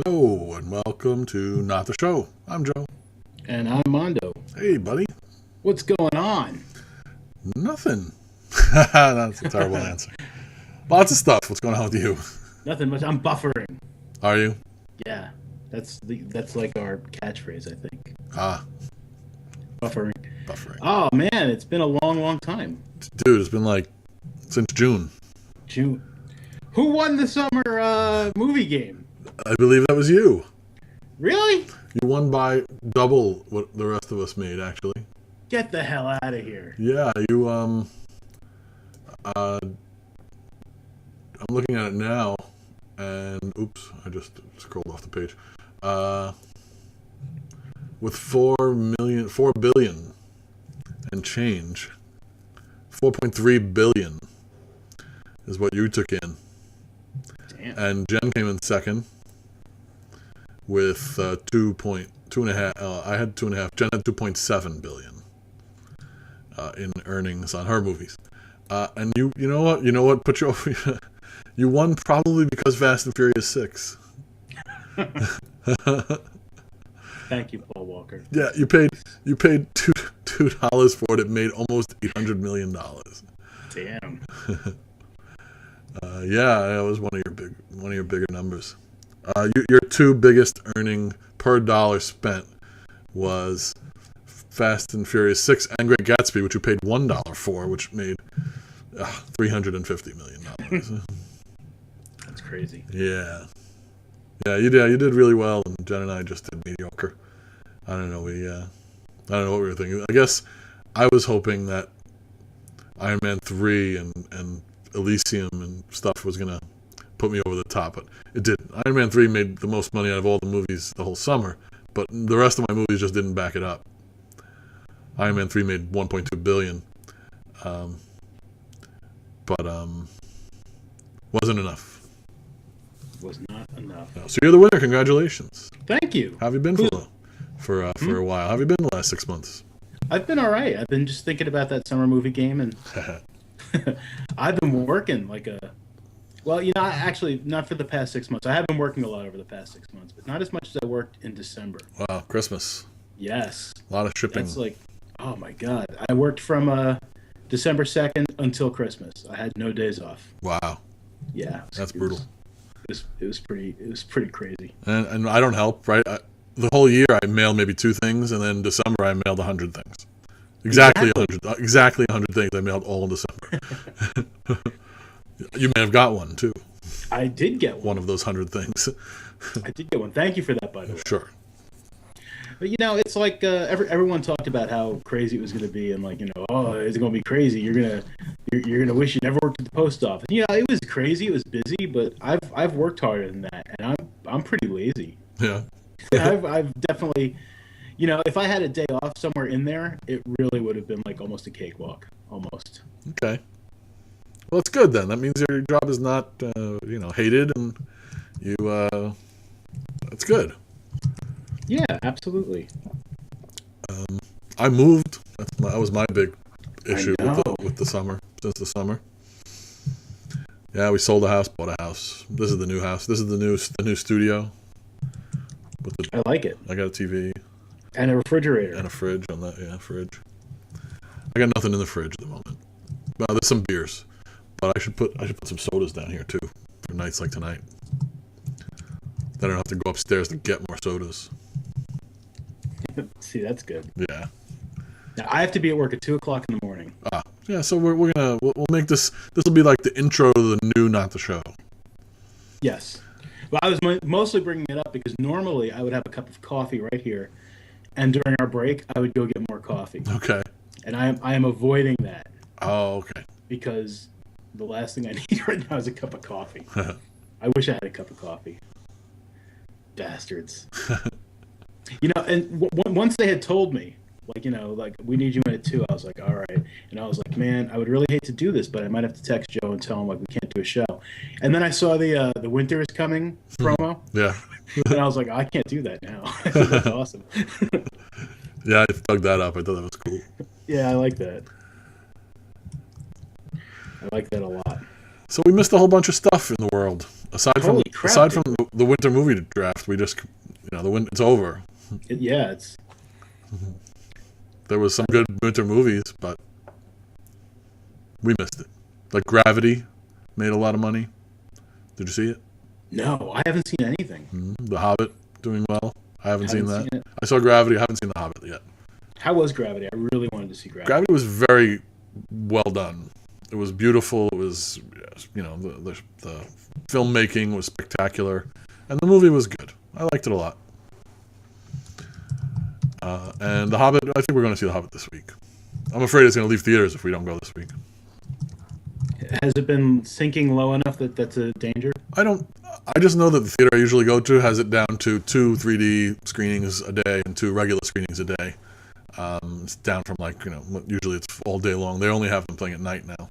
Hello and welcome to Not the Show. I'm Joe. And I'm Mondo. Hey, buddy. What's going on? Nothing. That's a terrible answer. Lots of stuff. What's going on with you? Nothing much. I'm buffering. Are you? Yeah, that's like our catchphrase, I think. Ah, Buffering. buffering. Oh man, it's been a long time. Dude, it's been like since June. June. Who won the summer movie game? I believe that was you. Really? You won by double what the rest of us made, actually. Get the hell out of here. Yeah, I'm looking at it now, and oops, I just scrolled off the page. With 4 billion and change, 4.3 billion is what you took in. Damn. And Jen came in second with 2.5. I had 2.5. Jen had 2.7 billion in earnings on her movies. And you know what put you over. You won probably because Fast and Furious 6. Thank you, Paul Walker. Yeah, you paid $2 for it. It made almost $800 million. Damn. Yeah, that was one of your bigger numbers. Your two biggest earning per dollar spent was Fast and Furious 6 and Great Gatsby, which you paid $1 for, which made $350 million. That's crazy. Yeah, you did. You did really well, and Jen and I just did mediocre. I don't know. I don't know what we were thinking. I guess I was hoping that Iron Man 3 and Elysium and stuff was gonna put me over the top, but it didn't. Iron Man 3 made the most money out of all the movies the whole summer, but the rest of my movies just didn't back it up. Iron Man 3 made 1.2 billion, but wasn't enough. Was not enough. So you're the winner. Congratulations. Thank you. How have you been for a while? How have you been the last 6 months? I've been all right. I've been just thinking about that summer movie game, and I've been working like a... Well, actually, not for the past 6 months. I have been working a lot over the past 6 months, but not as much as I worked in December. Wow, Christmas. Yes. A lot of shipping. It's like, oh my God. I worked from December 2nd until Christmas. I had no days off. Wow. Yeah. That's brutal. It was pretty crazy. And I don't help, right? The whole year I mailed maybe 2 things, and then December I mailed 100 things. Exactly 100 things I mailed all in December. You may have got one too. I did get one of those 100 things. I did get one. Thank you for that, by the way. Sure. But it's like everyone talked about how crazy it was going to be, and like oh, it's going to be crazy. You're gonna wish you never worked at the post office. It was crazy. It was busy, but I've worked harder than that, and I'm pretty lazy. Yeah. I've definitely, if I had a day off somewhere in there, it really would have been like almost a cakewalk, almost. Okay. Well, it's good then. That means your job is not, hated, and you. It's good. Yeah, absolutely. I moved. That was my big issue with the summer. Since the summer. Yeah, we sold a house, bought a house. This is the new house. This is the new studio. I like it. I got a TV. And a refrigerator. And a fridge on that. Yeah, fridge. I got nothing in the fridge at the moment. Well, there's some beers, but I should put some sodas down here too for nights like tonight. Then I don't have to go upstairs to get more sodas. See, that's good. Yeah. Now, I have to be at work at 2:00 in the morning. Yeah. So we'll make this. This will be like the intro to the new Not the Show. Yes. Well, I was mostly bringing it up because normally I would have a cup of coffee right here, and during our break I would go get more coffee. Okay. And I am avoiding that. Oh, okay. Because the last thing I need right now is a cup of coffee. I wish I had a cup of coffee. Bastards. And once they had told me, like we need you in at 2, I was like, all right. And I was like, man, I would really hate to do this, but I might have to text Joe and tell him like we can't do a show. And then I saw the Winter is Coming promo. Yeah. And I was like, I can't do that now. I think that's awesome. Yeah, I dug that up. I thought that was cool. Yeah, I like that. I like that a lot. So we missed a whole bunch of stuff in the world. Aside Holy crap, aside dude. from the winter movie draft, we just it's over. Yeah, it's There was some good winter movies, but we missed it. Like Gravity made a lot of money. Did you see it? no, I haven't seen anything. The Hobbit doing well. I haven't seen that. Seen it. I saw Gravity. I haven't seen The Hobbit yet. How was Gravity? I really wanted to see Gravity. Gravity was very well done. It was beautiful. It was, the filmmaking was spectacular, and the movie was good. I liked it a lot. And The Hobbit, I think we're going to see The Hobbit this week. I'm afraid it's going to leave theaters if we don't go this week. Has it been sinking low enough that that's a danger? I just know that the theater I usually go to has it down to 2 3D screenings a day and 2 regular screenings a day. It's down from usually it's all day long. They only have them playing at night now.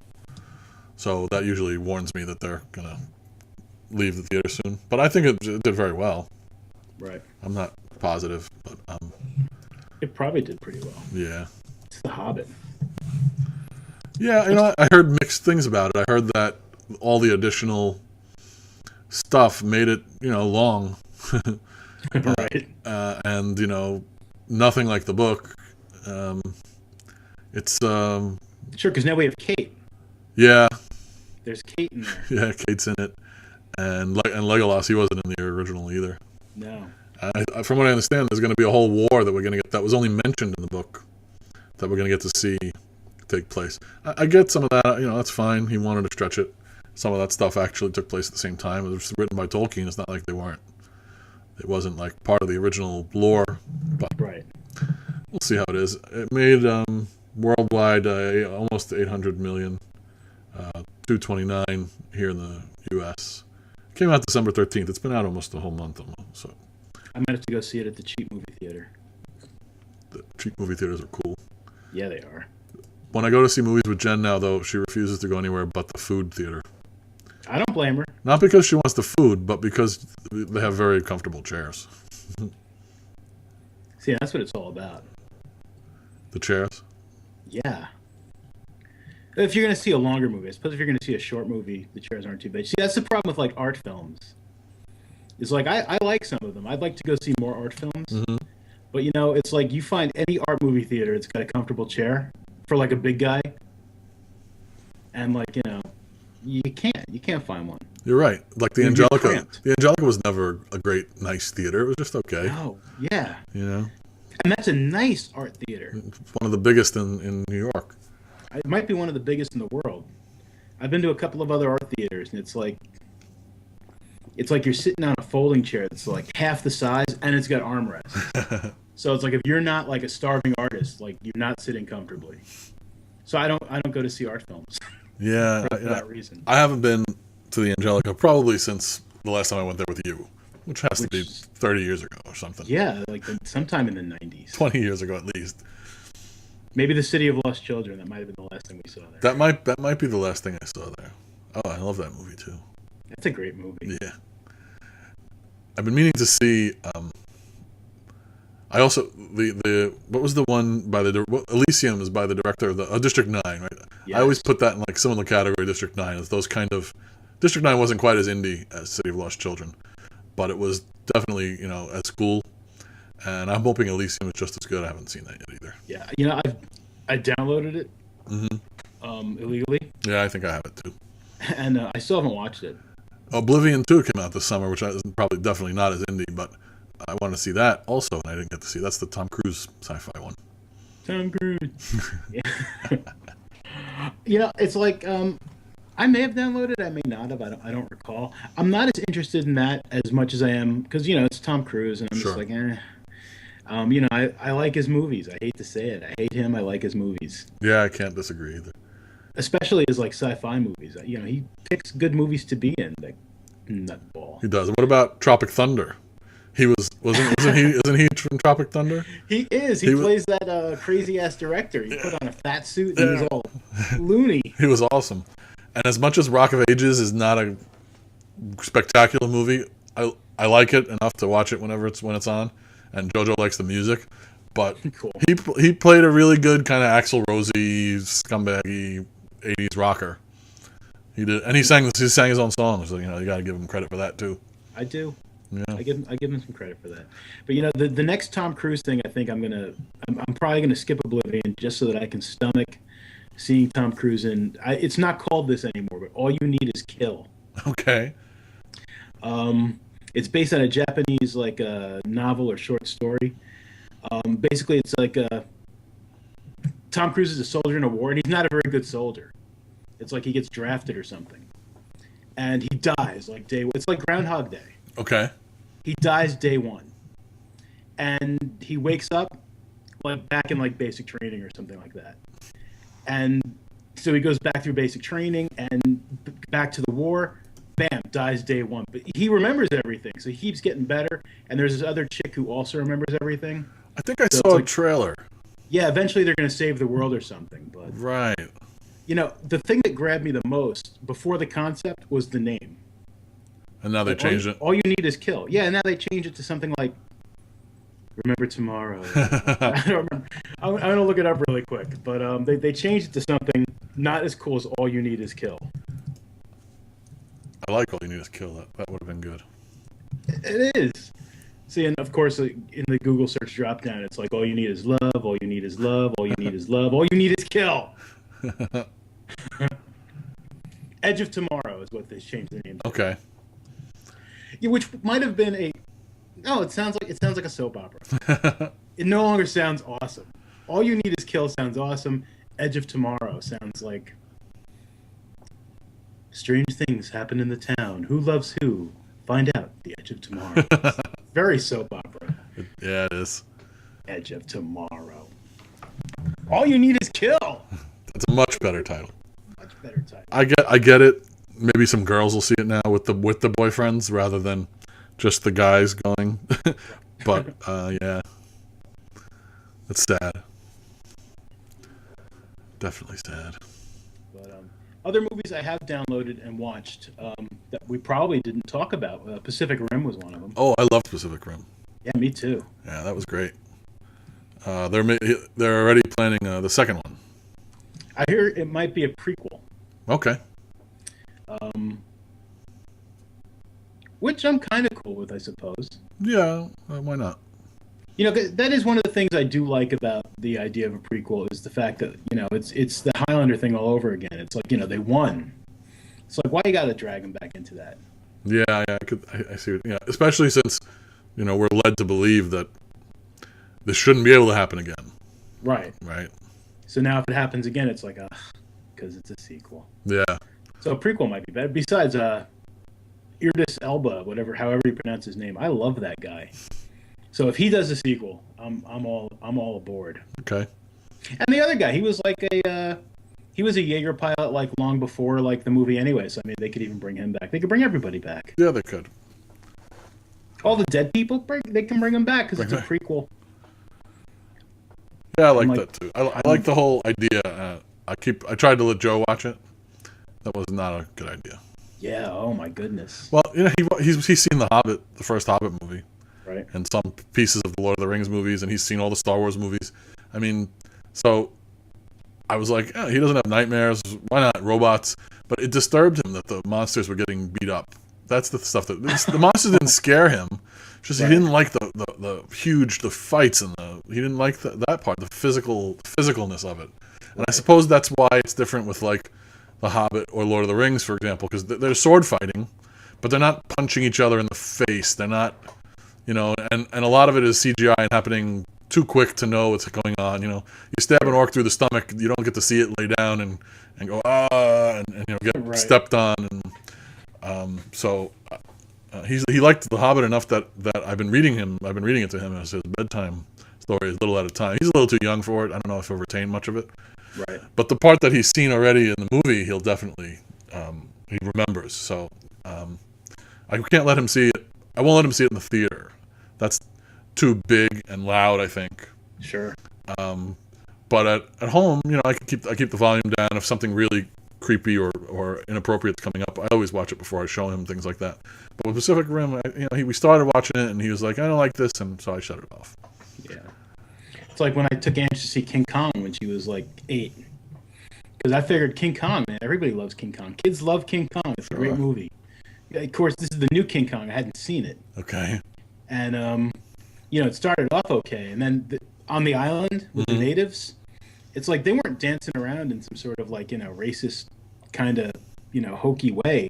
So that usually warns me that they're going to leave the theater soon. But I think it did very well. Right. I'm not positive, but It probably did pretty well. yeah. It's The Hobbit. Yeah, I heard mixed things about it. I heard that all the additional stuff made it, long. Right. And, nothing like the book. It's, Sure, because now we have Kate. yeah, There's Kate in there. yeah, Kate's in it. And Legolas, he wasn't in the original either. No. From what I understand, there's going to be a whole war that we're going to get that was only mentioned in the book that we're going to get to see take place. I get some of that, that's fine. He wanted to stretch it. Some of that stuff actually took place at the same time. It was written by Tolkien. It's not like they weren't. It wasn't like part of the original lore, but Right. we'll see how it is. It made worldwide almost 800 million, 229 here in the U.S. It came out December 13th. It's been out almost a whole month almost. So I might have to go see it at the cheap movie theater. the cheap movie theaters are cool. Yeah, they are. When I go to see movies with Jen now, though, she refuses to go anywhere but the food theater. I don't blame her. Not because she wants the food, but because they have very comfortable chairs. See, that's what it's all about. The chairs? Yeah. If you're going to see a longer movie, I suppose if you're going to see a short movie, the chairs aren't too bad. See, that's the problem with, art films. It's like, I like some of them. I'd like to go see more art films. Mm-hmm. But, it's like you find any art movie theater, it's got a comfortable chair for, a big guy. And, you can't find one. You're right. Like the You'd be Angelica. cramped. The Angelica was never a great, nice theater. It was just okay. Oh, yeah. And And that's a nice art theater. it's one of the biggest in New York. It might be one of the biggest in the world. I've been to a couple of other art theaters, and it's like you're sitting on a folding chair that's like half the size, and it's got armrests. So it's like if you're not like a starving artist, you're not sitting comfortably. So I don't go to see art films Yeah. for that reason. I haven't been to the Angelica probably since the last time I went there with you, which has to be 30 years ago or something. Yeah, sometime in the 90s. 20 years ago at least. Maybe the City of Lost Children. That might have been the last thing we saw there. That might be the last thing I saw there. Oh, I love that movie too. That's a great movie. Yeah. I've been meaning to see. I also the what was the one by Elysium is by the director of the District 9, right? Yes. I always put that in similar category. District 9 is those kind of. District 9 wasn't quite as indie as City of Lost Children, but it was definitely as cool. And I'm hoping Elysium is just as good. I haven't seen that yet either. Yeah, I downloaded it illegally, Yeah, I think I have it too. and I still haven't watched it. Oblivion 2 came out this summer, which is probably definitely not as indie, but I want to see that also, and I didn't get to see. That's the Tom Cruise sci-fi one. Tom Cruise. It's like I may have downloaded, I may not have. I don't recall. I'm not as interested in that as much as I am because it's Tom Cruise, and I'm Sure. just like, eh. I like his movies. I hate to say it. I hate him. I like his movies, Yeah, I can't disagree either. especially his sci-fi movies. He picks good movies to be in. That nutball. He does. What about Tropic Thunder? He isn't he from Tropic Thunder? He is. He plays that crazy ass director. He put on a fat suit and he's all loony. He was awesome. And as much as Rock of Ages is not a spectacular movie, I like it enough to watch it when it's on. And JoJo likes the music, but Cool. he played a really good kind of Axl Rosy, scumbaggy 80s rocker. He did, and he sang his own songs. So, you got to give him credit for that too. I do. Yeah. I give him some credit for that. But the next Tom Cruise thing, I think I'm probably gonna skip Oblivion just so that I can stomach seeing Tom Cruise in. It's not called this anymore, but All You Need Is Kill. Okay. It's based on a Japanese like novel or short story. Basically, it's like Tom Cruise is a soldier in a war, and he's not a very good soldier. It's like he gets drafted or something, and he dies like day. It's like Groundhog Day. Okay. He dies day one, and he wakes up like back in like basic training or something like that. And so he goes back through basic training and back to the war. Bam, dies day one. But he remembers everything, so he keeps getting better. And there's this other chick who also remembers everything. I think I saw a trailer. Yeah, eventually they're going to save the world or something. But Right. the thing that grabbed me the most before the concept was the name. And now they changed it. All You Need Is Kill. Yeah, and now they change it to something like Remember Tomorrow. I don't remember. I'm going to look it up really quick. But they changed it to something not as cool as All You Need Is Kill. I like All You Need Is Kill. That would have been good. It is. See, and of course, in the Google search drop down, it's like all you need is love, all you need is love, all you need is love, all you need is kill. Edge of Tomorrow is what they changed the name to. Okay. Yeah, which might have been it sounds like a soap opera. It no longer sounds awesome. All You Need Is Kill sounds awesome. Edge of Tomorrow sounds like strange things happen in the town. Who loves who? Find out. The Edge of Tomorrow. Very soap opera. Yeah, it is. Edge of Tomorrow. All You Need Is Kill. It's a much better title. Much better title. I get it. Maybe some girls will see it now with the boyfriends rather than just the guys going. But yeah, it's sad. Definitely sad. But other movies I have downloaded and watched that we probably didn't talk about. Pacific Rim was one of them. Oh, I love Pacific Rim. Yeah, me too. Yeah, that was great. They're already planning the second one. I hear it might be a prequel. Okay. Which I'm kind of cool with, I suppose. Yeah, why not? 'Cause that is one of the things I do like about the idea of a prequel is the fact that it's the Highlander thing all over again. It's like they won. It's like why you got to drag them back into that? Yeah, I see. Yeah, especially since we're led to believe that this shouldn't be able to happen again. Right. Right. So now if it happens again, it's like because it's a sequel. Yeah. So a prequel might be better. Besides, Idris Elba, however you pronounce his name, I love that guy. So if he does a sequel, I'm all aboard. Okay. And the other guy, he was a Jaeger pilot like long before like the movie anyway. So I mean, they could even bring him back. They could bring everybody back. Yeah, they could. All the dead people, they can bring them back because it's a prequel. Yeah, I like that too. I like the whole idea. I tried to let Joe watch it. That was not a good idea. Yeah. Oh my goodness. Well, he's seen the Hobbit, the first Hobbit movie, right, and some pieces of the Lord of the Rings movies, and he's seen all the Star Wars movies. I mean, so I was like, he doesn't have nightmares. Why not robots? But it disturbed him that the monsters were getting beat up. That's the stuff that the monsters didn't scare him. Just right. He didn't like the fights and he didn't like that part, the physicalness of it. And I suppose that's why it's different with like the Hobbit or Lord of the Rings, for example, because they're sword fighting, but they're not punching each other in the face. They're not, and a lot of it is CGI and happening too quick to know what's going on. You stab an orc through the stomach, you don't get to see it lay down and go and get right. stepped on. And so he liked the Hobbit enough that I've been reading it to him as his bedtime story, a little at a time. He's a little too young for it. I don't know if he'll retain much of it. Right. But the part that he's seen already in the movie, he'll definitely he remembers. So I can't let him see it. I won't let him see it in the theater. That's too big and loud, I think. Sure. But at home, I keep the volume down. If something really creepy or inappropriate is coming up, I always watch it before I show him, things like that. But with Pacific Rim, we started watching it and he was like, I don't like this, and so I shut it off. Yeah. It's like when I took Ange to see King Kong when she was like 8. because I figured King Kong, man. Everybody loves King Kong. Kids love King Kong. It's a great Sure. movie. Yeah, of course, this is the new King Kong. I hadn't seen it, Okay. and it started off okay, and then on the island with the Mhm. natives, it's like they weren't dancing around in some sort of like racist kind of hokey way.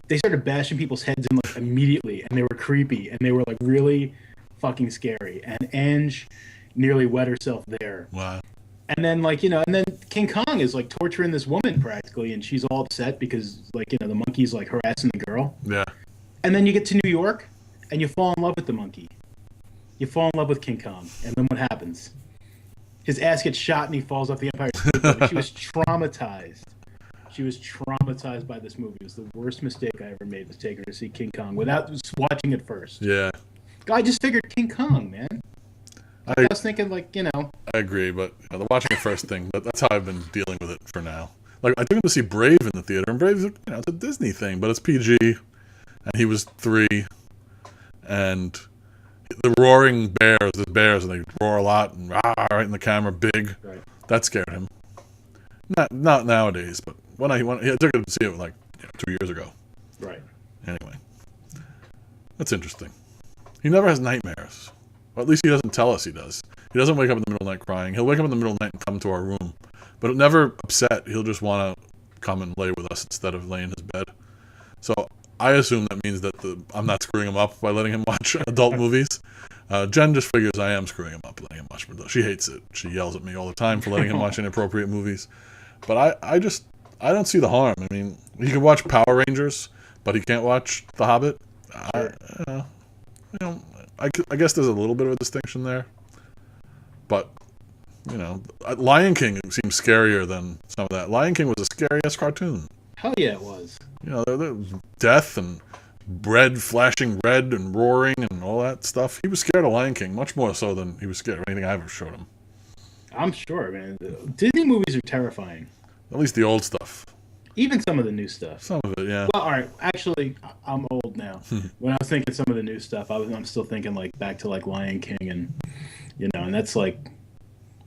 They started bashing people's heads in like immediately, and they were creepy, and they were like really fucking scary. And Ange nearly wet herself there. Wow. And then and then King Kong is like torturing this woman practically, and she's all upset because the monkey's like harassing the girl. Yeah. And then you get to New York, and you fall in love with the monkey. You fall in love with King Kong, and then what happens? His ass gets shot, and he falls off the Empire State Building. She was traumatized. She was traumatized by this movie. It was the worst mistake I ever made, was taking her to see King Kong without watching it first. Yeah. I just figured King Kong, man. I was thinking I agree, but the watching it first thing, that's how I've been dealing with it for now. Like, I took him to see Brave in the theater, and Brave's, it's a Disney thing, but it's PG, and he was 3, and the roaring bears, there's bears, and they roar a lot, and right in the camera, big. Right. That scared him. Not nowadays, but when I took him to see it like 2 years ago. Right. Anyway, that's interesting. He never has nightmares. Well, at least he doesn't tell us he does. He doesn't wake up in the middle of the night crying. He'll wake up in the middle of the night and come to our room, but never upset. He'll just want to come and lay with us instead of lay in his bed. So I assume that means that I'm not screwing him up by letting him watch adult movies. Jen just figures I am screwing him up letting him watch. She hates it. She yells at me all the time for letting him watch inappropriate movies. But I don't see the harm. I mean, he can watch Power Rangers, but he can't watch The Hobbit. Sure. I guess there's a little bit of a distinction there. But, Lion King seems scarier than some of that. Lion King was the scariest cartoon. Hell yeah, it was. There was death and red flashing red and roaring and all that stuff. He was scared of Lion King, much more so than he was scared of anything I ever showed him. I'm sure, man. Disney movies are terrifying. At least the old stuff. Even some of the new stuff. Some of it, yeah. Well, all right. Actually, I'm old now. When I was thinking some of the new stuff, I'm still thinking like back to like Lion King and and that's like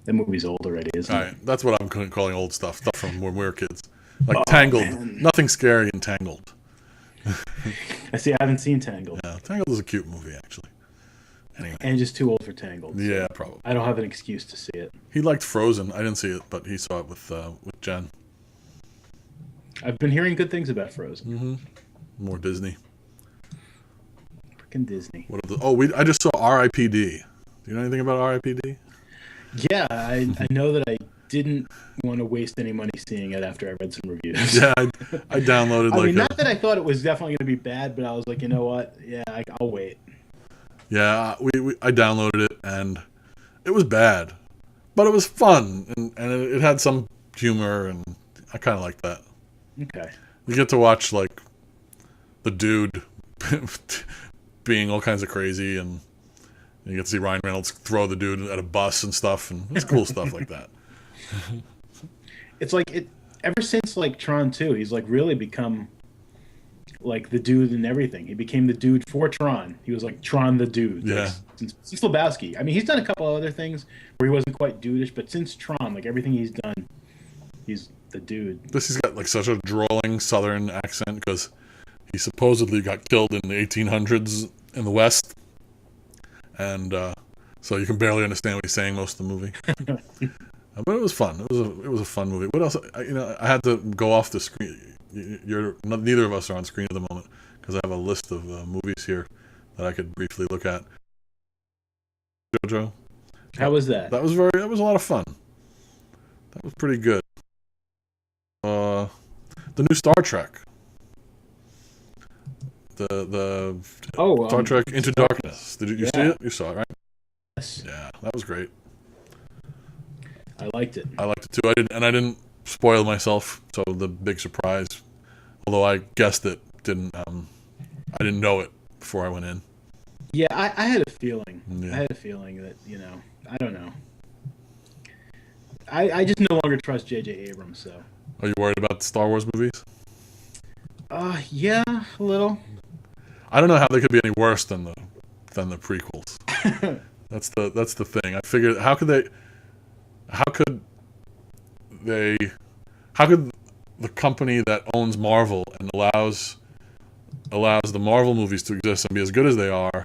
that movie's old already, isn't All it? right, that's what I'm calling old stuff from when we were kids. Like Tangled. Man. Nothing scary in Tangled. I see. I haven't seen Tangled, Yeah, Tangled is a cute movie, actually. Anyway, and just too old for Tangled. yeah, probably. I don't have an excuse to see it. He liked Frozen. I didn't see it, but he saw it with Jen. I've been hearing good things about Frozen. Mm-hmm. More Disney. Freaking Disney. What are I just saw R.I.P.D. Do you know anything about R.I.P.D.? Yeah, I know that I didn't want to waste any money seeing it after I read some reviews. Yeah, I downloaded not that I thought it was definitely going to be bad, but I was like, you know what? Yeah, I'll wait. Yeah, I downloaded it, and it was bad. But it was fun, and it had some humor, and I kind of like that. Okay. You get to watch, like, the dude being all kinds of crazy, and you get to see Ryan Reynolds throw the dude at a bus and stuff, and it's cool stuff like that. It's like ever since like Tron 2, he's like really become like the dude in everything. He became the dude for Tron. He was like Tron the dude. Yeah. Like, since Lebowski. I mean, he's done a couple other things where he wasn't quite dudeish, but since Tron, like everything he's done, he's the dude. He's got like such a drawling Southern accent because he supposedly got killed in the 1800s in the West, and so you can barely understand what he's saying most of the movie. But it was fun. It was a fun movie. What else? I had to go off the screen. Neither of us are on screen at the moment because I have a list of movies here that I could briefly look at. JoJo. How was that? That was a lot of fun. That was pretty good. The new Star Trek. The Star Trek Into Darkness. Did you see it? You saw it, right? Yes. Yeah, that was great. I liked it. I liked it too. I didn't spoil myself. So the big surprise, although I guessed it, I didn't know it before I went in. Yeah, I had a feeling. Yeah. I had a feeling that I don't know. I just no longer trust J.J. Abrams. So. Are you worried about the Star Wars movies? Yeah, a little. I don't know how they could be any worse than the prequels. That's the thing. I figured how could they how could the company that owns Marvel and allows the Marvel movies to exist and be as good as they are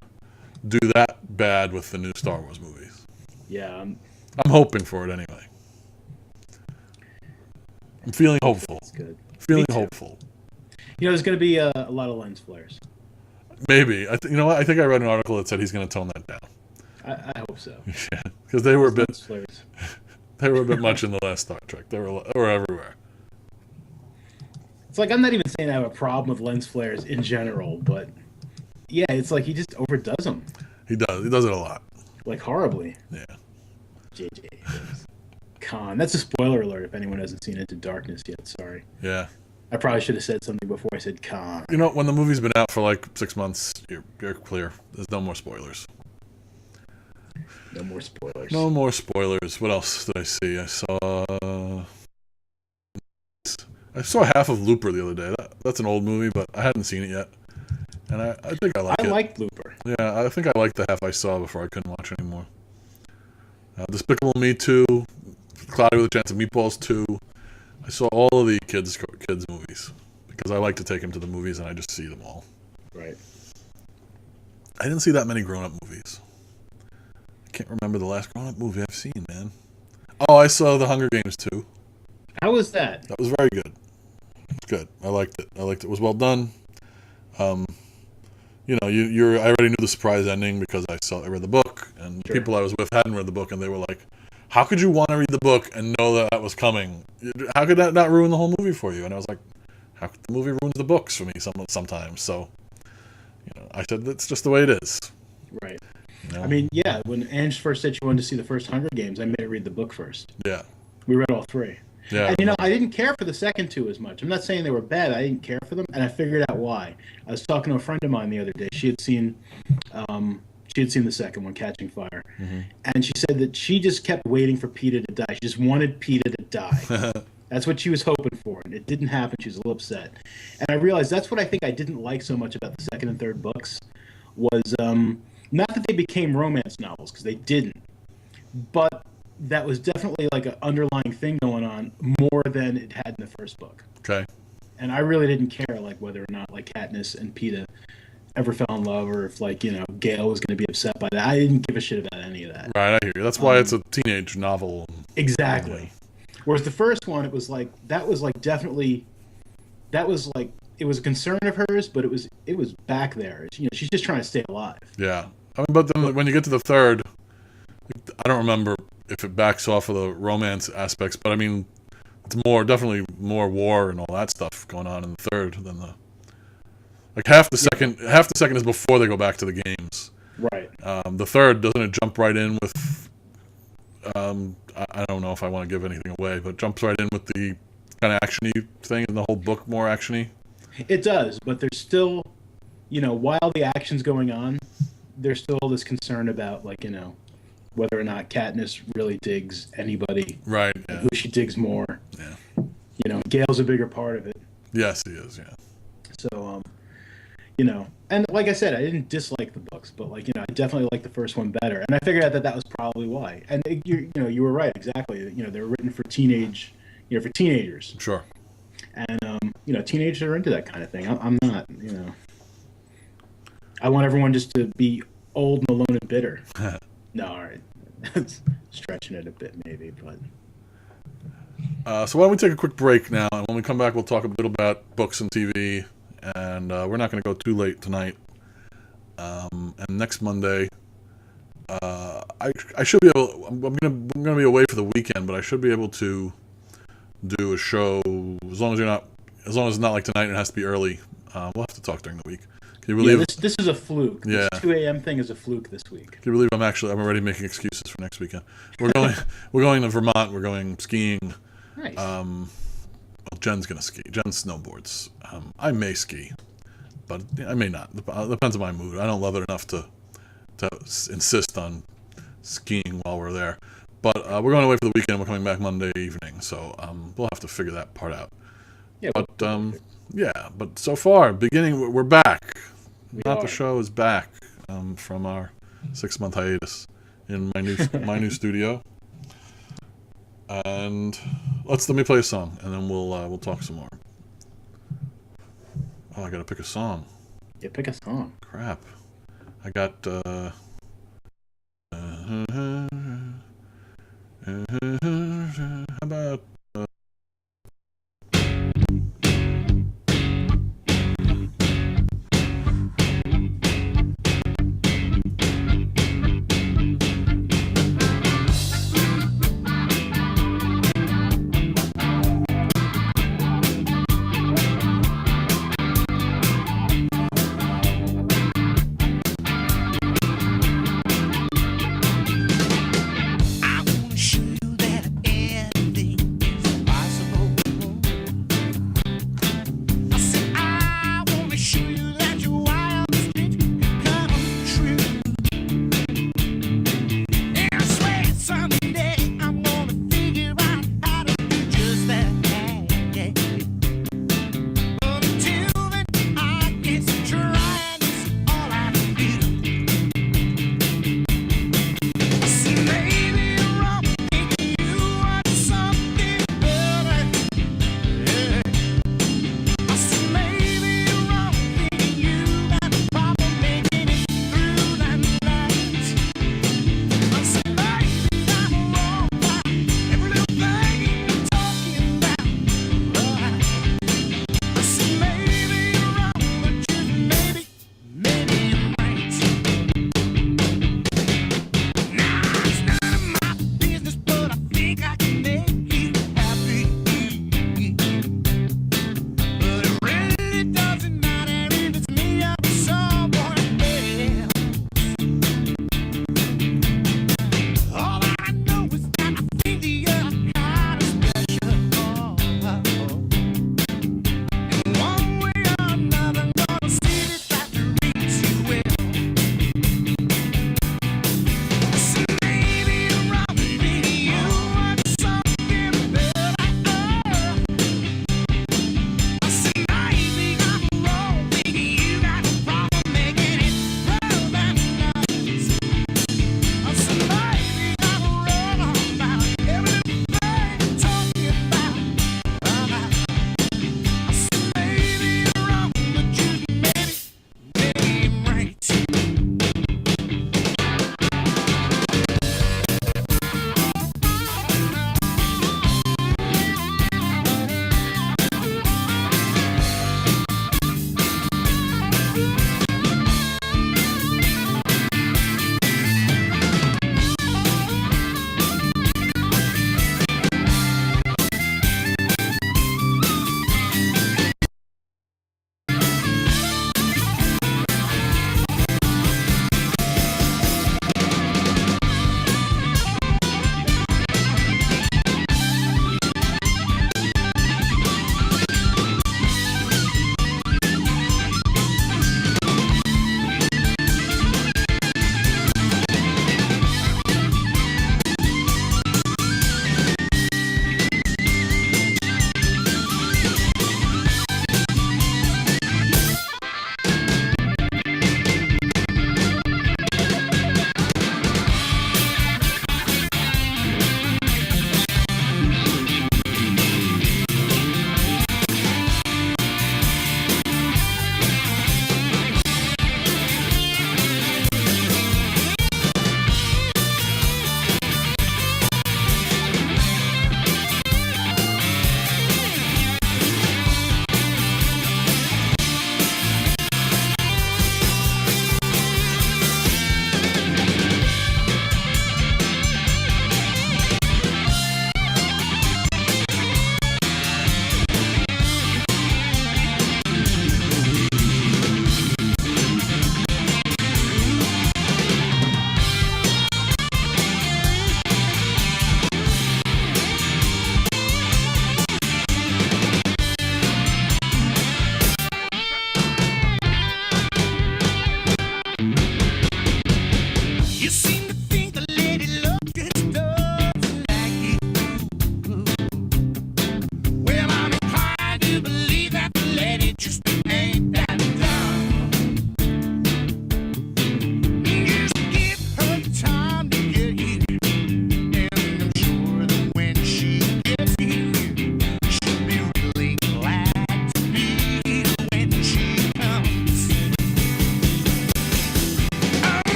do that bad with the new Star Wars movies? Yeah, I'm hoping for it anyway. I'm feeling hopeful. that's good. Feeling Me too. hopeful. There's going to be a lot of lens flares. Maybe. You know what? I think I read an article that said he's going to tone that down. I hope so. Yeah, because they were a bit Lens flares. much in the last Star Trek. They were everywhere. It's like I'm not even saying I have a problem with lens flares in general, but yeah, it's like he just overdoes them, He does. He does it a lot. like horribly. Yeah. J.J. Abrams. Khan. That's a spoiler alert if anyone hasn't seen Into Darkness yet. Sorry. Yeah. I probably should have said something before I said Khan. You know, when the movie's been out for like 6 months, you're clear. There's no more spoilers. No more spoilers. No more spoilers. What else did I see? I saw half of Looper the other day. That's an old movie, but I hadn't seen it yet. And I think I like it. I liked Looper. Yeah, I think I liked the half I saw before I couldn't watch anymore. Despicable Me 2, Cloudy with a Chance of Meatballs 2. I saw all of the kids movies because I like to take them to the movies and I just see them all. Right. I didn't see that many grown-up movies. I can't remember the last grown-up movie I've seen, man. Oh, I saw The Hunger Games 2. How was that? That was very good. It's good. I liked it. It was well done. You know, I already knew the surprise ending because I read the book, and Sure. people I was with hadn't read the book, and they were like, "How could you want to read the book and know that was coming? How could that not ruin the whole movie for you?" And I was like, "How could the movie ruins the books for me sometimes?" So, I said that's just the way it is. Right. You know? I mean, yeah, when Ange first said she wanted to see the first Hunger Games, I made her read the book first. Yeah, We read all three. yeah. And, I didn't care for the second two as much. I'm not saying they were bad. I didn't care for them, and I figured out why. I was talking to a friend of mine the other day. She had seen the second one, Catching Fire. Mm-hmm. And she said that she just kept waiting for Peeta to die. She just wanted Peeta to die. That's what she was hoping for, and it didn't happen. She was a little upset. And I realized that's what I think I didn't like so much about the second and third books was not that they became romance novels, because they didn't, but that was definitely like an underlying thing going on more than it had in the first book. Okay. And I really didn't care like whether or not like Katniss and Peeta ever fell in love or if Gale was going to be upset by that. I didn't give a shit about any of that. Right, I hear you. That's why it's a teenage novel. Exactly. Whereas the first one, it was like it was a concern of hers, but it was back there. She's just trying to stay alive. Yeah. I mean, but then when you get to the third, I don't remember if it backs off of the romance aspects, but I mean, it's definitely more war and all that stuff going on in the third than half the second is before they go back to the games. Right. The third, doesn't it jump right in with? I don't know if I want to give anything away, but jumps right in with the kind of actiony thing, and the whole book more actiony. It does, but there's still, while the action's going on, there's still this concern about whether or not Katniss really digs anybody. Right. Yeah. Who she digs more. Yeah. Gale's a bigger part of it. Yes, he is. Yeah. So, and like I said, I didn't dislike the books, but I definitely liked the first one better, and I figured out that was probably why. And you were right, exactly. They were written for for teenagers. Sure. And teenagers are into that kind of thing. I'm not. I want everyone just to be old and alone and bitter. No, all right. Stretching it a bit, maybe, but. So why don't we take a quick break now, and when we come back, we'll talk a bit about books and TV, and we're not going to go too late tonight. And next Monday, I should be able. I'm going to be away for the weekend, but I should be able to do a show as long as it's not like tonight and it has to be early. We'll have to talk during the week. Can you believe this is a fluke. Yeah. This 2 a.m. thing is a fluke this week. Can you believe I'm already making excuses for next weekend? We're going to Vermont. We're going skiing. Nice. Well, Jen's gonna ski. Jen snowboards. I may ski, but I may not. It depends on my mood. I don't love it enough to insist on skiing while we're there. But we're going away for the weekend. We're coming back Monday evening, so we'll have to figure that part out. Yeah. But so far, we're back. We The show is back from our 6-month hiatus in my new studio. And let me play a song, and then we'll talk some more. Oh, I gotta pick a song. Yeah, pick a song. Crap. I got how about I wanna show you that anything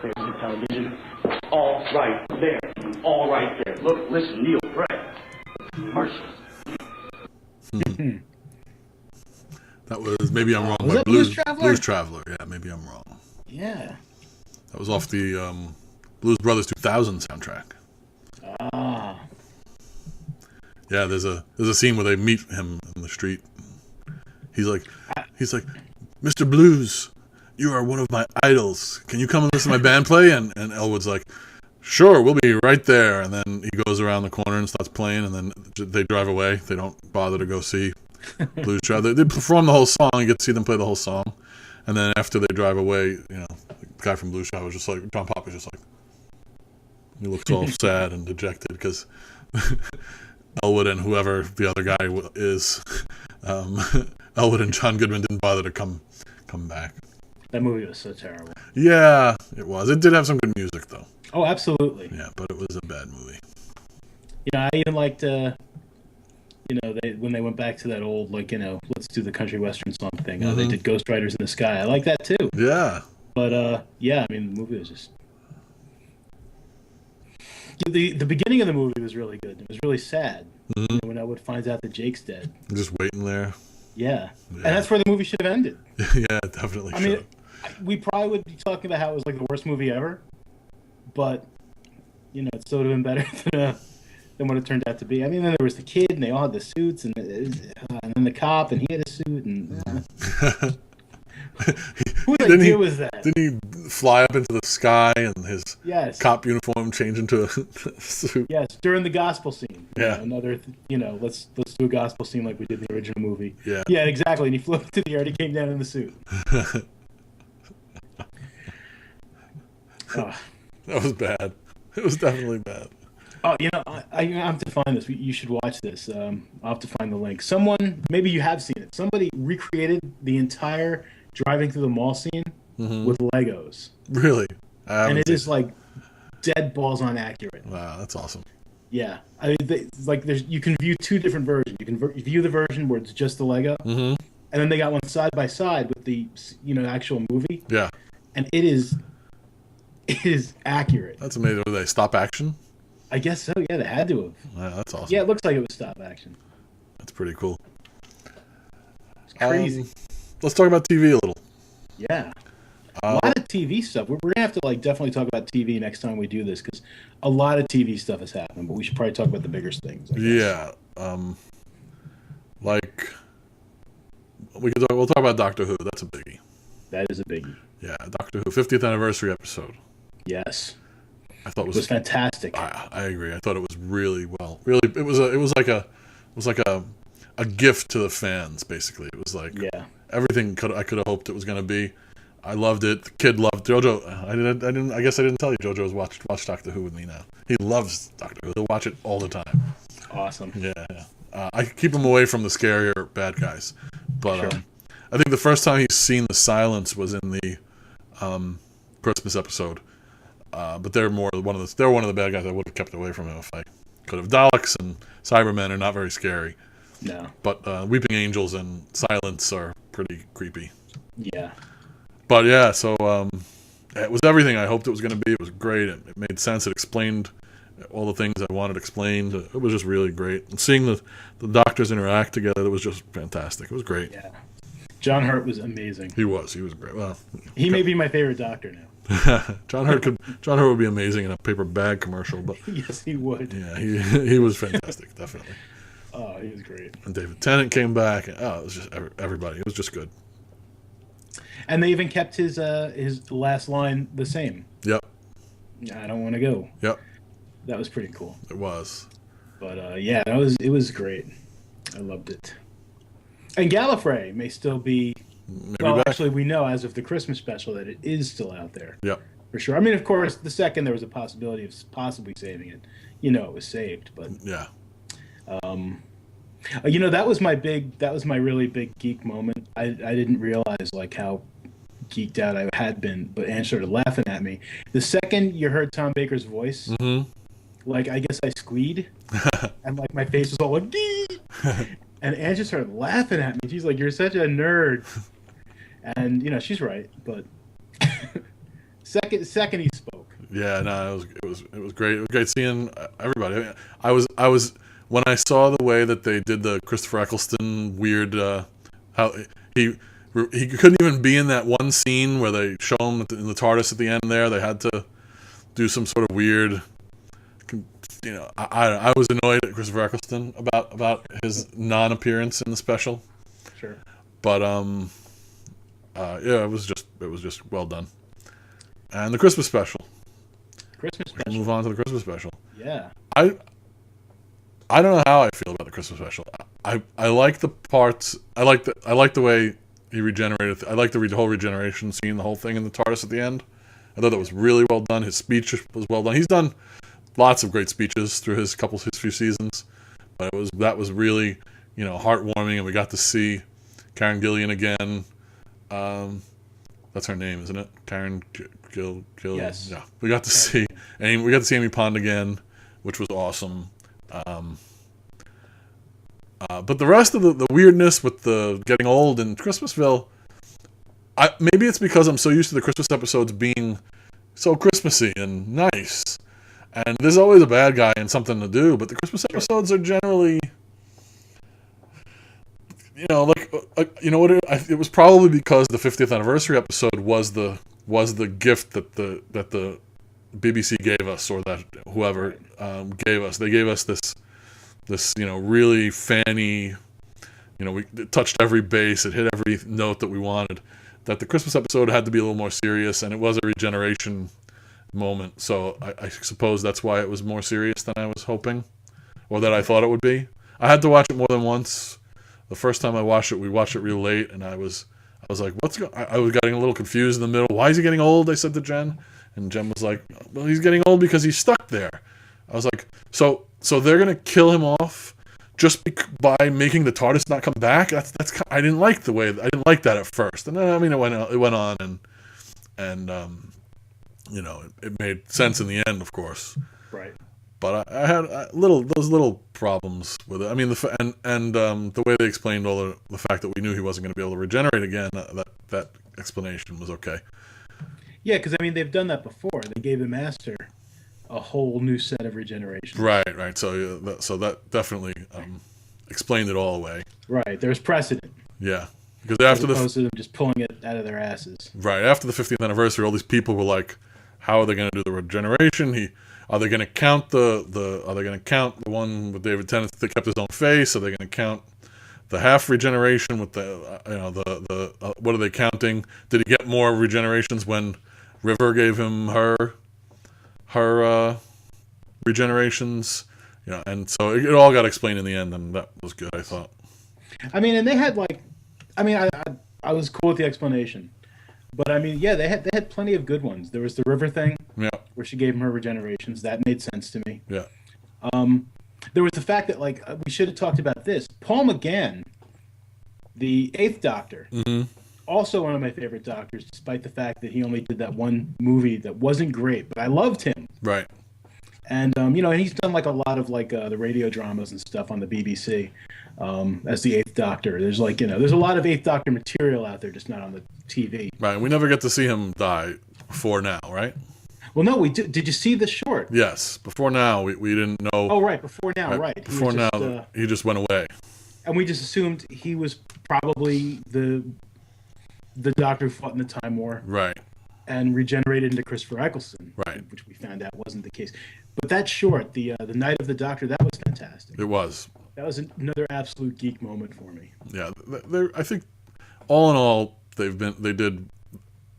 There's the television. All right there. All right there. Look, listen, Neil, pray. Marshall. That was Maybe I'm Wrong Was by that Blues Traveler? Blues Traveler. Yeah, Maybe I'm Wrong. Yeah. That was off the Blues Brothers 2000 soundtrack. Ah. Yeah, there's a scene where they meet him in the street. He's like, Mr. Blues, you are one of my idols. Can you come and listen to my band play? And Elwood's like, sure, we'll be right there. And then he goes around the corner and starts playing, and then they drive away. They don't bother to go see Blues Traveler. They perform the whole song. You get to see them play the whole song. And then after they drive away, you know, the guy from Blues Traveler was just like, John Pop was just like, he looks all sad and dejected because Elwood and whoever the other guy is, Elwood and John Goodman didn't bother to come back. That movie was so terrible. Yeah, it was. It did have some good music, though. Oh, absolutely. Yeah, but it was a bad movie. You know, I even liked, you know, when they went back to that old, like, you know, let's do the country western song thing. They did Ghost Riders in the Sky. I like that, too. Yeah. But, yeah, I mean, the movie was just... The beginning of the movie was really good. It was really sad. You know, when Elwood finds out that Jake's dead. Just waiting there. Yeah. And that's where the movie should have ended. Yeah, it definitely should. I mean, we probably would be talking about how it was like the worst movie ever, but you know, it still would have been better than what it turned out to be. I mean, then there was the kid, and they all had the suits, and then the cop, and he had a suit, and whose idea was that? Didn't he fly up into the sky and his Yes. cop uniform change into a suit? Yes, during the gospel scene. Yeah. Another, you know, let's do a gospel scene like we did in the original movie. Yeah. Yeah, exactly. And he flew up to the air and he came down in the suit. That was bad. It was definitely bad. Oh, you know, I have to find this. You should watch this. I'll have to find the link. Someone, maybe you have seen it. Somebody recreated the entire driving through the mall scene with Legos. Really? And it is like dead balls on accurate. Wow, that's awesome. Yeah, I mean, you can view two different versions. You can view the version where it's just the Lego, and then they got one side by side with the actual movie. Yeah. And it is accurate. That's amazing. Were they stop action? I guess so. Yeah, they had to have. Yeah, that's awesome. Yeah, it looks like it was stop action. That's pretty cool. It's crazy. Let's talk about TV a little. Yeah. A lot of TV stuff. We're gonna have to definitely talk about TV next time we do this because a lot of TV stuff has happened. But we should probably talk about the bigger things. I guess. Yeah. Like we'll talk about Doctor Who. That's a biggie. That is a biggie. Yeah, Doctor Who 50th anniversary episode. Yes. I thought it was fantastic. I agree. I thought it was really well. Really, it was like a gift to the fans. Basically, it was like everything I could have hoped it was going to be. I loved it. The kid loved JoJo. I guess I didn't tell you. JoJo's watched Doctor Who with me now. He loves Doctor Who. He'll watch it all the time. Awesome. Yeah. I keep him away from the scarier bad guys, but Sure. I think the first time he's seen the Silence was in the Christmas episode. But they're one of the bad guys I would have kept away from him if I could have. Daleks and Cybermen are not very scary. No. But Weeping Angels and Silence are pretty creepy. Yeah. But yeah, so it was everything I hoped it was going to be. It was great. It made sense. It explained all the things I wanted explained. It was just really great. And seeing the doctors interact together, it was just fantastic. It was great. Yeah. John Hurt was amazing. He was great. Well, he may be my favorite doctor now. John Hurt would be amazing in a paper bag commercial, but yes, he would. Yeah, he was fantastic, definitely. Oh, he was great. And David Tennant came back. And, it was just everybody. It was just good. And they even kept his last line the same. Yep. I don't want to go. Yep. That was pretty cool. It was. But yeah, it was great. I loved it. And Gallifrey may still be. Well, actually, we know as of the Christmas special that it is still out there. Yep. For sure. I mean, of course, the second there was a possibility of possibly saving it, it was saved. But yeah. That was my really big geek moment. I didn't realize how geeked out I had been, but Ange started laughing at me. The second you heard Tom Baker's voice, I guess I squeed, and my face was all like, Gee! And Ange just started laughing at me. She's like, "You're such a nerd," and she's right. But Second he spoke. Yeah, no, it was great. It was great seeing everybody. I mean, I was when I saw the way that they did the Christopher Eccleston weird, how he he couldn't even be in that one scene where they show him in the TARDIS at the end. There, they had to do some sort of weird. I was annoyed at Christopher Eccleston about his non-appearance in the special. Sure. But yeah, it was just well done. And the Christmas special. Christmas We can special. move on to the Christmas special. Yeah. I don't know how I feel about the Christmas special. I like the parts. I like the way he regenerated. I like the whole regeneration scene, the whole thing in the TARDIS at the end. I thought that was really well done. His speech was well done. He's done lots of great speeches through his few seasons, but that was really heartwarming, and we got to see Karen Gillian again. That's her name, isn't it? Karen Gill. Yes. Yeah, we got to see Amy Pond again, which was awesome. But the rest of the weirdness with the getting old in Christmasville, maybe it's because I'm so used to the Christmas episodes being so Christmassy and nice, and there's always a bad guy and something to do. But the Christmas episodes are generally, it was probably because the 50th anniversary episode was the gift that the BBC gave us, or that whoever gave us. They gave us this really fanny, it touched every base, it hit every note that we wanted. That the Christmas episode had to be a little more serious, and it was a regeneration moment. So I suppose that's why it was more serious than I was hoping, or that I thought it would be. I had to watch it more than once. The first time I watched it, we watched it real late, and I was like, I was getting a little confused in the middle. Why is he getting old? I said to Jen, and Jen was like, well, he's getting old because he's stuck there. I was like, so they're gonna kill him off just by making the TARDIS not come back? I didn't like that at first, and then it went on, and it made sense in the end, of course. Right. But I had those little problems with it. I mean, the way they explained all the fact that we knew he wasn't going to be able to regenerate again. That explanation was okay. Yeah, because they've done that before. They gave the Master a whole new set of regeneration. Right. So that definitely explained it all away. Right. There's precedent. Yeah, because As after opposed to them just pulling it out of their asses. after the 50th anniversary, all these people were like, "How are they going to do the regeneration? Are they going to count the one with David Tennant that kept his own face? Are they going to count the half regeneration with the what are they counting? Did he get more regenerations when River gave him her regenerations? And so it all got explained in the end, and that was good, I thought. And they had I was cool with the explanation, but yeah, they had plenty of good ones. There was the River thing, Yeah, where she gave him her regenerations. That made sense to me. yeah, There was the fact that we should have talked about this. Paul McGann, the Eighth Doctor, also one of my favorite Doctors, despite the fact that he only did that one movie that wasn't great, but I loved him. right. And and he's done a lot of the radio dramas and stuff on the BBC as the Eighth Doctor. There's there's a lot of Eighth Doctor material out there, just not on the TV. Right, we never get to see him die before now, right? Well, no, we did. Did you see the short? Yes, before now we didn't know. Oh, right, before now, right. Before now, he just went away. And we just assumed he was probably the Doctor who fought in the Time War, Right, and regenerated into Christopher Eccleston, right. which we found out wasn't the case. But that short, the Night of the Doctor, that was fantastic. It was. That was another absolute geek moment for me. Yeah, I think all in all, they did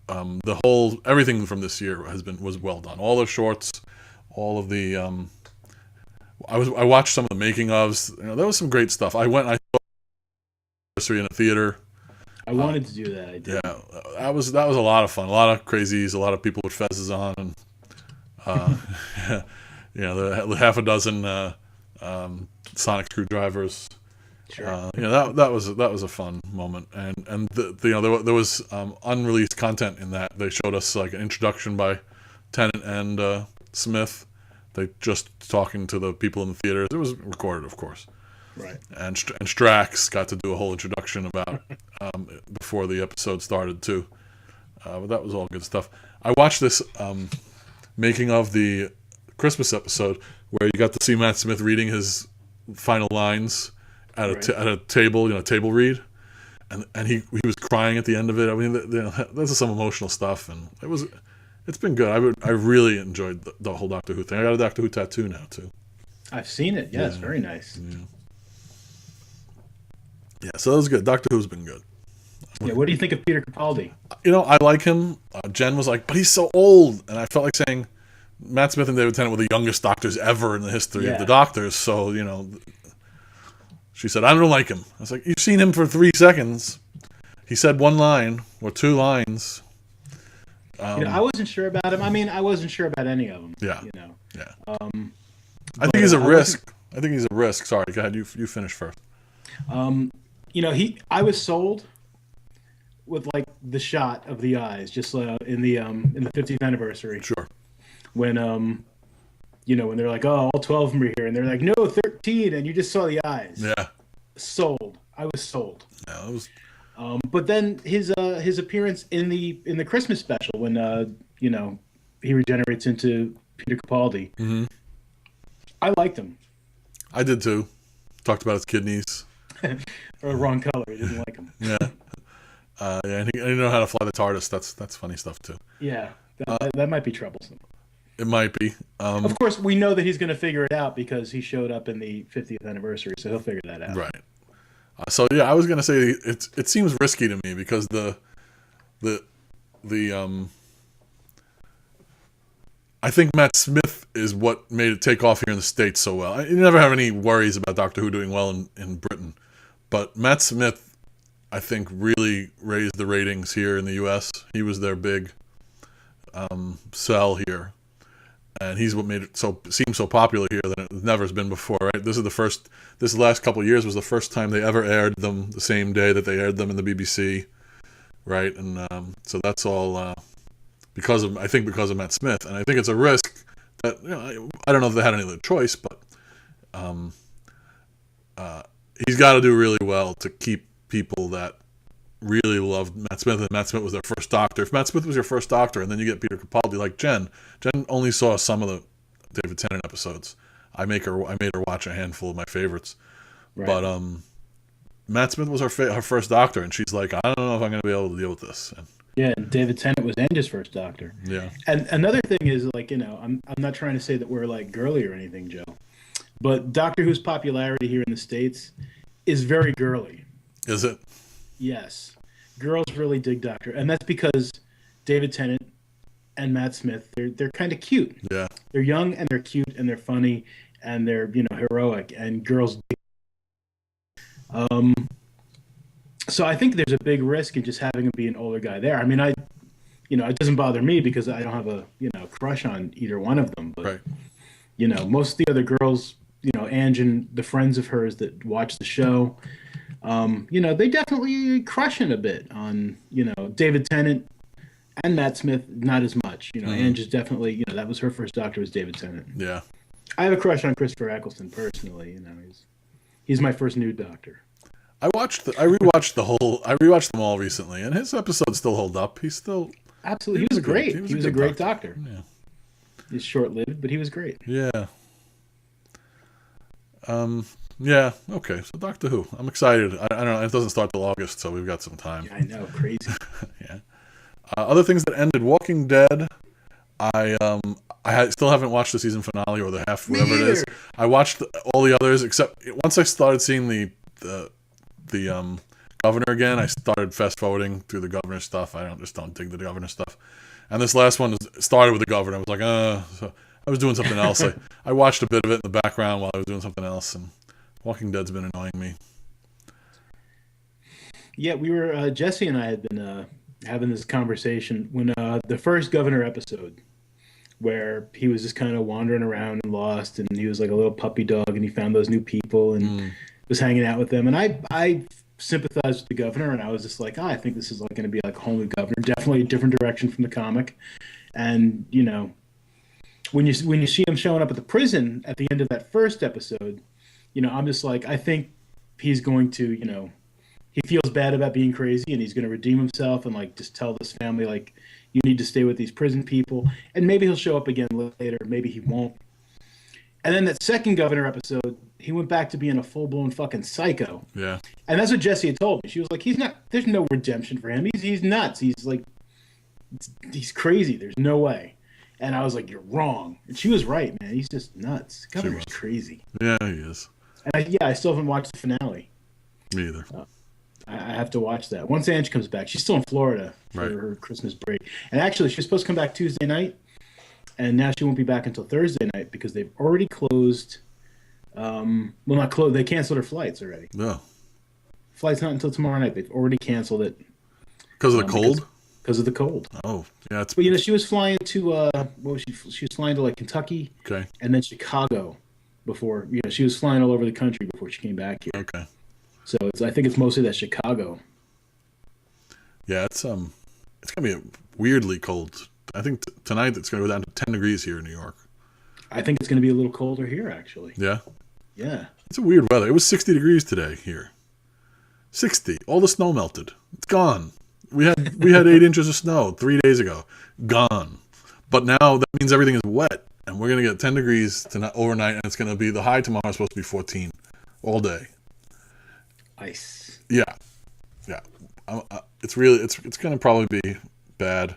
the whole everything from this year was well done. All the shorts, all of the I watched some of the making ofs. There was some great stuff. I saw Anniversary in a theater. I wanted to do that. I did. Yeah, that was a lot of fun. A lot of crazies, a lot of people with fezzes on, and the half a dozen sonic screwdrivers. Sure. That was a fun moment, and there was unreleased content in that. They showed us an introduction by Tennant and Smith. They just talking to the people in the theaters. It was recorded, of course. Right. And Strax got to do a whole introduction about before the episode started too. But that was all good stuff. I watched this making of the Christmas episode where you got to see Matt Smith reading his final lines at at a table, table read, and he was crying at the end of it. I mean, this is some emotional stuff, and it's been good. I really enjoyed the whole Doctor Who thing. I got a Doctor Who tattoo now too. I've seen it. Yeah, it's very nice. Yeah, so that was good. Doctor Who's been good. Yeah, what do you think of Peter Capaldi? I like him. Jen was like, but he's so old, and I felt like saying Matt Smith and David Tennant were the youngest Doctors ever in the history of the Doctors. So she said, I don't like him. I was like, you've seen him for 3 seconds. He said one line or 2 lines. I wasn't sure about him. I mean, I wasn't sure about any of them. Yeah. Yeah. I think he's a risk. I think he's a risk. Sorry, go ahead. You finish first. I was sold with like the shot of the eyes, just in the 50th anniversary. Sure. When when they're like, oh, all 12 of them are here, and they're like, no, 13, and you just saw the eyes. Yeah. Sold. I was sold. Yeah, it was. But then his appearance in the Christmas special when he regenerates into Peter Capaldi. Mm-hmm. I liked him. I did too. Talked about his kidneys. Or the wrong color. He didn't like him. Yeah. And he didn't know how to fly the TARDIS. That's funny stuff too. Yeah, that might be troublesome. It might be. Of course, we know that he's going to figure it out because he showed up in the 50th anniversary, so he'll figure that out. Right. So yeah, I was going to say it seems risky to me because I think Matt Smith is what made it take off here in the States so well. You never have any worries about Doctor Who doing well in Britain, but Matt Smith, I think, really raised the ratings here in the U.S. He was their big sell here, and he's what made it seem so popular here that it never has been before. Right? This last couple of years was the first time they ever aired them the same day that they aired them in the BBC, right? And so that's all because of Matt Smith, and I think it's a risk that I don't know if they had any other choice, but he's got to do really well to keep people that really loved Matt Smith, and Matt Smith was their first Doctor. If Matt Smith was your first Doctor, and then you get Peter Capaldi, like Jen only saw some of the David Tennant episodes. I made her watch a handful of my favorites, right. But Matt Smith was her first Doctor, and she's like, I don't know if I'm going to be able to deal with this. Yeah, and David Tennant was Angel's first Doctor. Yeah. And another thing is, like, I'm not trying to say that we're like girly or anything, Joe, but Doctor Who's popularity here in the States is very girly. Is it? Yes. Girls really dig Doctor, and that's because David Tennant and Matt Smith, they're kind of cute. Yeah. They're young and they're cute and they're funny and they're, heroic, and girls dig. So I think there's a big risk in just having him be an older guy there. I mean, it doesn't bother me because I don't have a, crush on either one of them, but right. Most of the other girls, Ange and the friends of hers that watch the show, they definitely crushing a bit on, David Tennant and Matt Smith, not as much. Ange is definitely, that was her first Doctor, was David Tennant. Yeah. I have a crush on Christopher Eccleston personally. He's my first new Doctor. I rewatched them all recently, and his episodes still hold up. He's still absolutely. He was great. He was a great Doctor. Yeah. He's short-lived, but he was great. Yeah. Yeah. Okay. So Doctor Who. I'm excited. I don't know. It doesn't start till August, so we've got some time. Yeah, I know. Crazy. Yeah. Other things that ended. Walking Dead. I still haven't watched the season finale or the half, whatever it is. I watched all the others except once I started seeing the Governor again. I started fast forwarding through the Governor stuff. I don't dig the Governor stuff. And this last one started with the Governor. I was like, so I was doing something else. I watched a bit of it in the background while I was doing something else, and Walking Dead's been annoying me. Yeah, we were Jesse and I had been having this conversation when the first Governor episode, where he was just kind of wandering around and lost, and he was like a little puppy dog, and he found those new people and was hanging out with them. And I sympathized with the Governor, and I was just like, I think this is like going to be like a whole new Governor, definitely a different direction from the comic. And when you see him showing up at the prison at the end of that first episode, I'm just like, I think he's going to he feels bad about being crazy, and he's going to redeem himself and like just tell this family like you need to stay with these prison people, and maybe he'll show up again later, maybe he won't. And then that second Governor episode, he went back to being a full blown fucking psycho. Yeah. And that's what Jessie had told me. She was like, he's not. There's no redemption for him. He's nuts. He's like, he's crazy. There's no way. And I was like, you're wrong. And she was right, man. He's just nuts. Governor's crazy. Yeah, he is. And I still haven't watched the finale. Me either. I have to watch that. Once Ange comes back, she's still in Florida for her Christmas break. And actually, she was supposed to come back Tuesday night, and now she won't be back until Thursday night because they've already closed. Well, not closed. They canceled her flights already. No. Flight's not until tomorrow night. They've already canceled it. Because of the cold? Because of the cold. Oh, yeah. It's... But, she was flying to, what was she? She was flying to, like, Kentucky. Okay. And then Chicago before, she was flying all over the country before she came back here. Okay. So I think it's mostly that Chicago. Yeah, it's gonna be weirdly cold. I think tonight it's gonna go down to 10 degrees here in New York. I think it's gonna be a little colder here, actually. Yeah. Yeah. It's a weird weather. It was 60 degrees today here. 60. All the snow melted. It's gone. We had 8 inches of snow 3 days ago. Gone. But now that means everything is wet, and we're gonna get 10 degrees tonight overnight, and it's gonna be the high tomorrow is supposed to be 14 all day. Ice. Yeah. It's gonna probably be bad,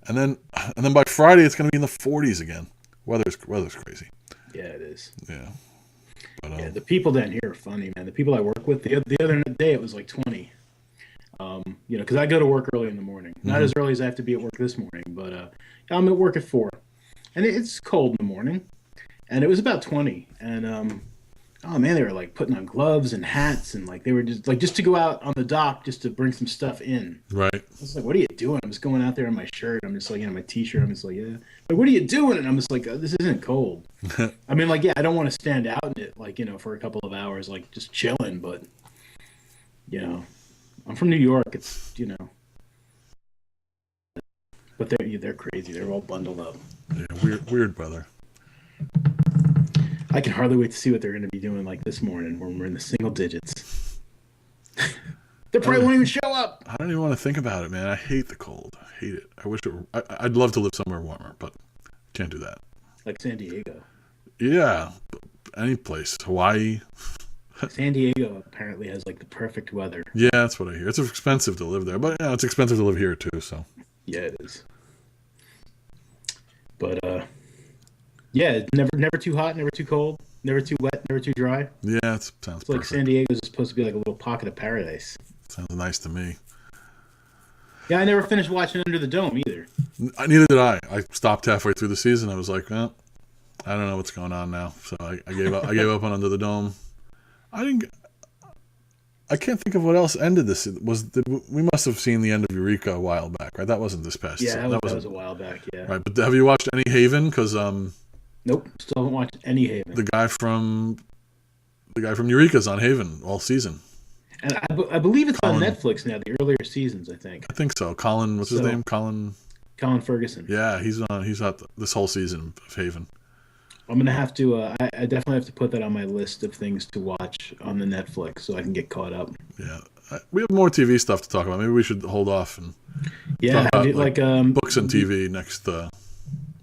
and then by Friday it's gonna be in the 40s again. Weather's crazy. Yeah, it is. Yeah. But, yeah, the people down here are funny, man. The people I work with, the other day it was like 20. Because I go to work early in the morning. Not as early as I have to be at work this morning, but I'm at work at 4, and it's cold in the morning, and it was about 20, and oh man, they were like putting on gloves and hats, and like they were just to go out on the dock just to bring some stuff in. right. I was like, "What are you doing?" I'm just going out there in my shirt. I'm just like, my t-shirt. I'm just like, "Yeah." Like, what are you doing? And I'm just like, "This isn't cold." I mean, like, yeah, I don't want to stand out in it, like, for a couple of hours, like just chilling. But, I'm from New York. It's, but they're crazy. They're all bundled up. Yeah, weird weather. I can hardly wait to see what they're going to be doing like this morning when we're in the single digits. They probably won't even show up. I don't even want to think about it, man. I hate the cold. I hate it. I wish it were, I'd love to live somewhere warmer, but can't do that. Like San Diego. Yeah, any place. Hawaii. San Diego apparently has like the perfect weather. Yeah, that's what I hear. It's expensive to live there, but it's expensive to live here too. So. Yeah, it is. But yeah, never too hot, never too cold, never too wet, never too dry. Yeah, it sounds It's like perfect. San Diego is supposed to be like a little pocket of paradise. Sounds nice to me. Yeah, I never finished watching Under the Dome either. Neither did I. I stopped halfway through the season. I was like, well, I don't know what's going on now. So I gave up. I gave up on Under the Dome. I can't think of what else ended this. We must have seen the end of Eureka a while back, right? That wasn't this past. Yeah, that was a while back. Yeah. Right, but have you watched any Haven? Because Nope, still haven't watched any Haven. the guy from Eureka's on Haven all season. And I believe it's Colin. on Netflix now. The earlier seasons, I think. I think so. Colin, what's his So- name? Colin. Colin Ferguson. Yeah, he's out this whole season of Haven. I'm gonna have to. I definitely have to put that on my list of things to watch on the Netflix so I can get caught up. Yeah, we have more TV stuff to talk about. Maybe we should hold off and Yeah, Talk about, like books and TV next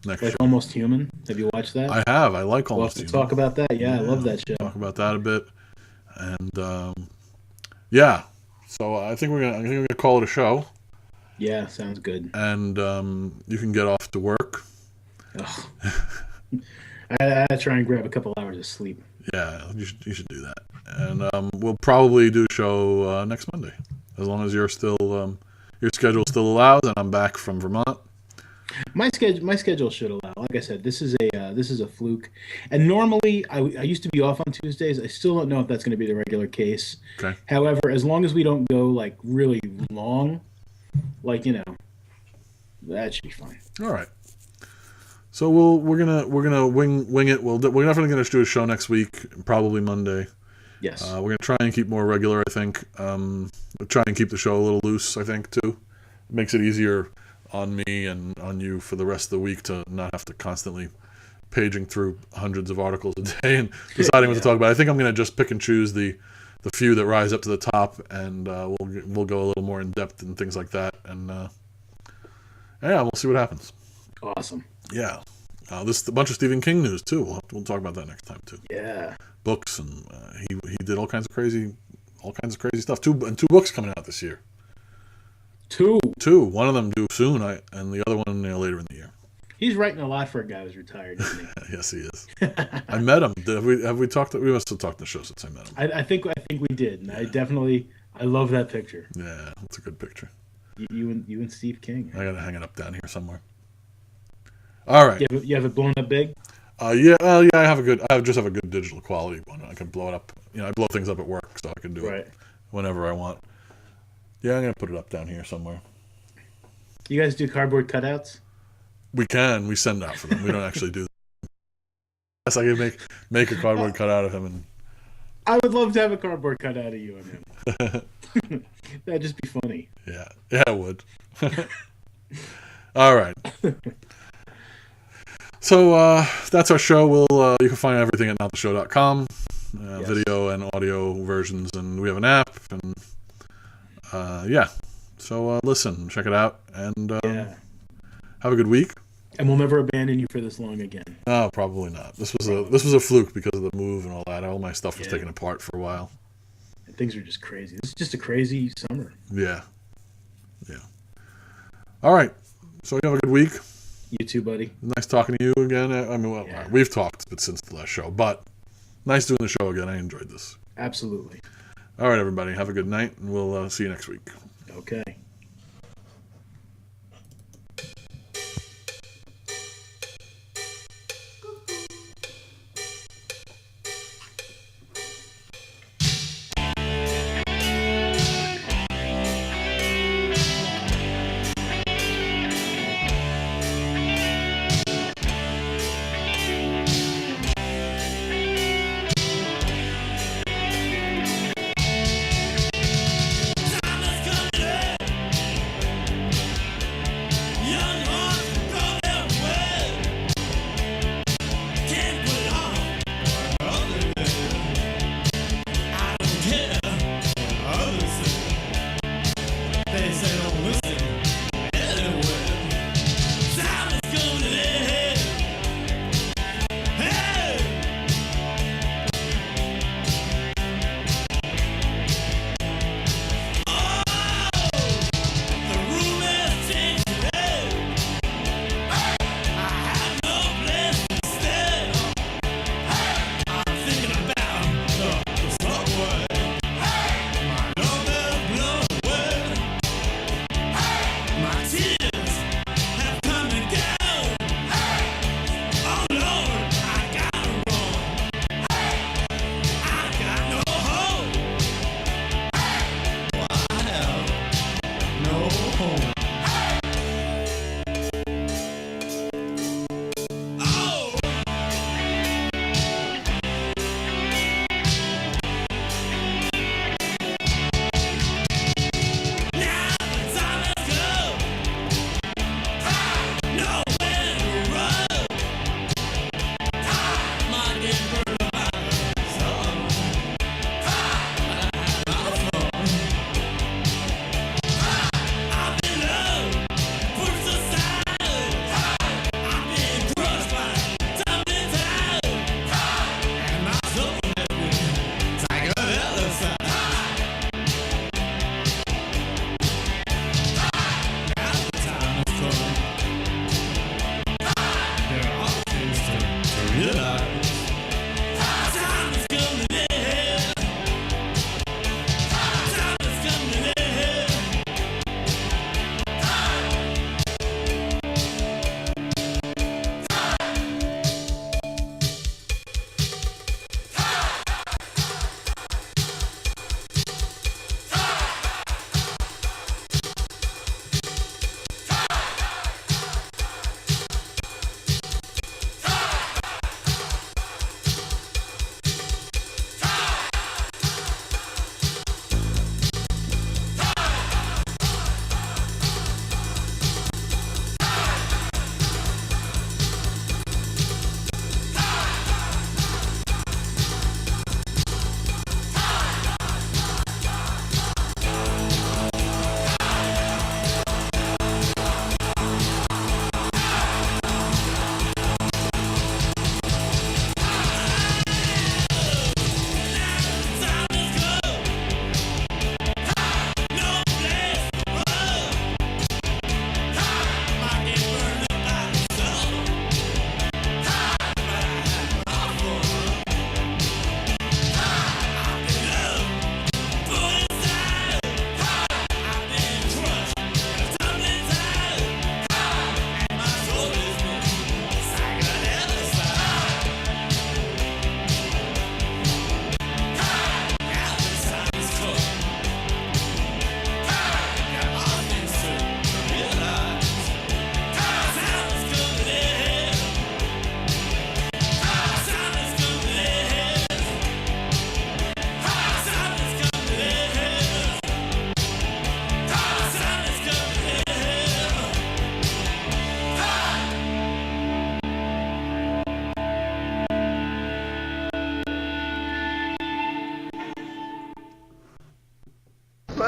like show. Almost Human. Have you watched that? I have. I like We'll Almost have to Human. talk about that. Yeah, I love that show. Talk about that a bit, and yeah. So I think we're gonna call it a show, Yeah, sounds good. and you can get off to work. Ugh. I try and grab a couple hours of sleep. Yeah, you should do that, and we'll probably do a show next Monday, as long as you're still your schedule still allows, and I'm back from Vermont. My schedule should allow. Like I said, this is a fluke. And normally, I used to be off on Tuesdays. I still don't know if that's going to be the regular case. Okay. However, as long as we don't go like really long, like that should be fine. All right. So we're gonna wing it. We're definitely gonna do a show next week, probably Monday. Yes. We're gonna try and keep more regular. I think. We'll try and keep the show a little loose. I think too. It makes it easier on me and on you for the rest of the week to not have to constantly paging through hundreds of articles a day and deciding what to talk about. I think I'm gonna just pick and choose the the few that rise up to the top, and we'll go a little more in depth and things like that, and yeah, we'll see what happens. Awesome. Yeah, this is a bunch of Stephen King news too. We'll talk about that next time too. Yeah. Books, and he did all kinds of crazy stuff. Two books coming out this year. Two. One of them due soon, and the other one later in the year. He's writing a lot for a guy who's retired, isn't he? Yes, he is. I met him. Have we talked? We must have talked in the show since I met him. I think we did, and I love that picture. Yeah, it's a good picture. You and Steve King. I gotta hang it up down here somewhere. All right. You have it blown up big? Yeah. I have a good digital quality one. I can blow it up. I blow things up at work, so I can do it whenever I want. Yeah, I'm gonna put it up down here somewhere. You guys do cardboard cutouts? We send out for them. We don't actually do that. Yes, I can make a cardboard cutout of him, and I would love to have a cardboard cutout of you and him. That'd just be funny. Yeah, it would. All right. So that's our show. You can find everything at nottheshow.com, Yes. video and audio versions, and we have an app, and yeah. So listen, check it out, and have a good week. And we'll never abandon you for this long again. No, probably not. This was a fluke because of the move and all that. All my stuff was taken apart for a while. And things are just crazy. This is just a crazy summer. Yeah. All right. So you have a good week. You too, buddy. Nice talking to you again. I mean, we've talked since the last show, but nice doing the show again. I enjoyed this. Absolutely. All right, everybody. Have a good night, and we'll see you next week. Okay.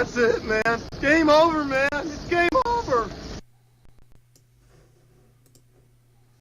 That's it, man. Game over, man.